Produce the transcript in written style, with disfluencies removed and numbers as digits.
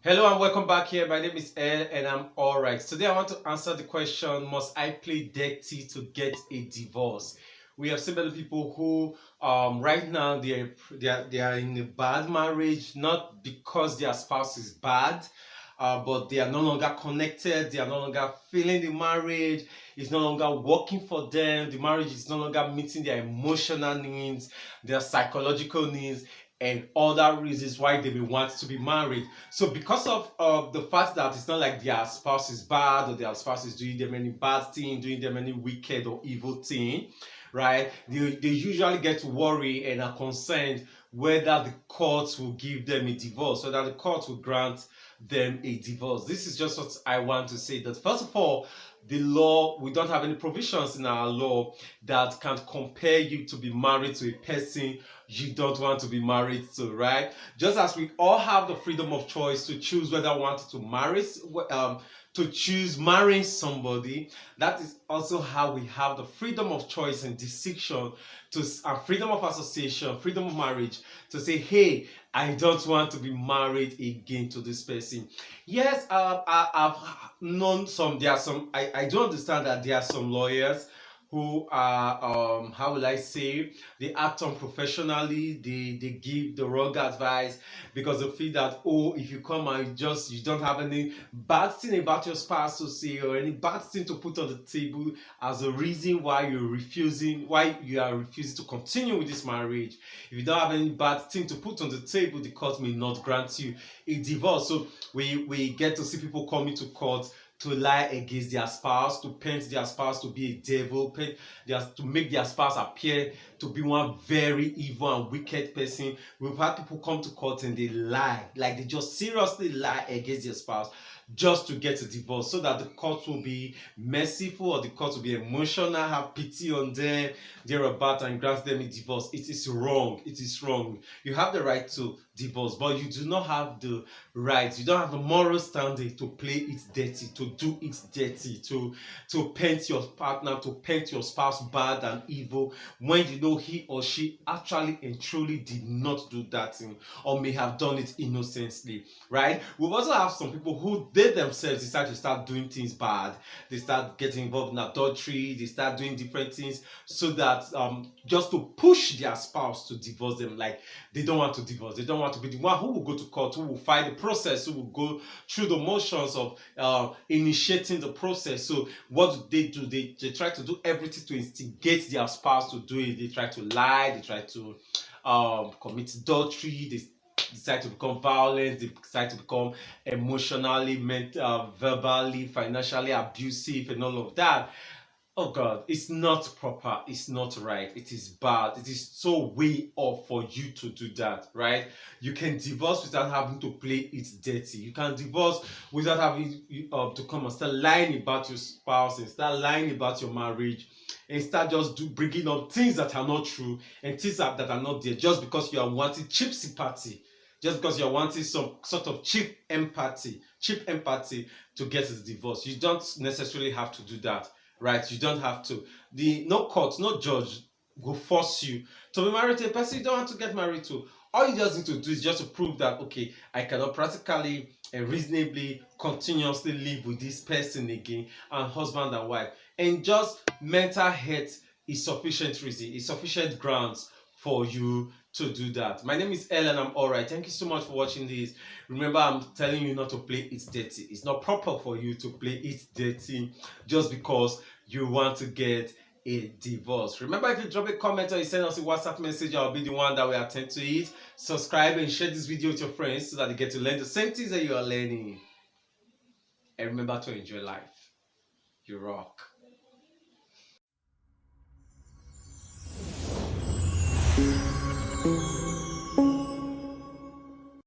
Hello and welcome back here. My name is El and I'm alright. Today I want to answer the question, must I play dirty to get a divorce? We have seen many people who right now they are in a bad marriage, not because their spouse is bad, but they are no longer connected, they are no longer feeling the marriage, it's no longer working for them, the marriage is no longer meeting their emotional needs, their psychological needs, and other reasons why they may want to be married. So because of the fact that it's not like their spouse is bad or their spouse is doing them any bad thing, doing them any wicked or evil thing, right? They usually get to worry and are concerned whether the courts will give them a divorce, whether the court will grant them a divorce. This is just what I want to say, that first of all, the law, we don't have any provisions in our law that can compare you to be married to a person you don't want to be married to, right? Just as we all have the freedom of choice to choose whether we want to marry, to choose marrying somebody, that is also how we have the freedom of choice and decision to freedom of association, freedom of marriage, to say, hey, I don't want to be married again to this person. Yes, I've known some. There are some. I do understand that there are some lawyers who are how will I say, they act unprofessionally, they give the wrong advice because they feel that, oh, if you come and you don't have any bad thing about your spouse to say or any bad thing to put on the table as a reason why why you are refusing to continue with this marriage. If you don't have any bad thing to put on the table, the court may not grant you a divorce. So we get to see people coming to court to lie against their spouse, to paint their spouse to be a devil, to make their spouse appear to be one very evil and wicked person. We've had people come to court and they lie, like they just seriously lie against their spouse just to get a divorce, so that the court will be merciful or the court will be emotional, have pity on them, thereabout, and grant them a divorce. It is wrong. It is wrong. You have the right to divorce, but you do not have the right, you don't have the moral standing to play it dirty, to do it dirty, to paint your partner, to paint your spouse bad and evil, when you know he or she actually and truly did not do that thing, or may have done it innocently, right? We also have some people who they themselves decide to start doing things bad. They start getting involved in adultery, they start doing different things so that just to push their spouse to divorce them. Like, they don't want to divorce, they don't want to be the one who will go to court, who will fight the process, who will go through the motions of initiating the process. So what do? They try to do everything to instigate their spouse to do it. They try to lie, they try to commit adultery, they decide to become violent, they decide to become emotionally, verbally, financially abusive, and all of that. Oh God, it's not proper, it's not right, it is bad, it is so way off for you to do that, right? You can divorce without having to play it dirty. You can divorce without having to come and start lying about your spouse and start lying about your marriage and start bringing up things that are not true and things that are not there, just because you are wanting cheap sympathy, just because you're wanting some sort of cheap empathy to get a divorce. You don't necessarily have to do that, right? You don't have to. The no court, no judge will force you to be married to a person you don't want to get married to. All you just need to do is just to prove that, okay, I cannot practically and reasonably continuously live with this person again, and husband and wife, and just mental health is sufficient reason, is sufficient grounds for you to do that. My name is Ellen. I'm alright. Thank you so much for watching this. Remember, I'm telling you not to play it dirty. It's not proper for you to play it dirty just because you want to get a divorce. Remember, if you drop a comment or you send us a WhatsApp message, I'll be the one that will attend to it. Subscribe and share this video with your friends so that they get to learn the same things that you are learning. And remember to enjoy life. You rock.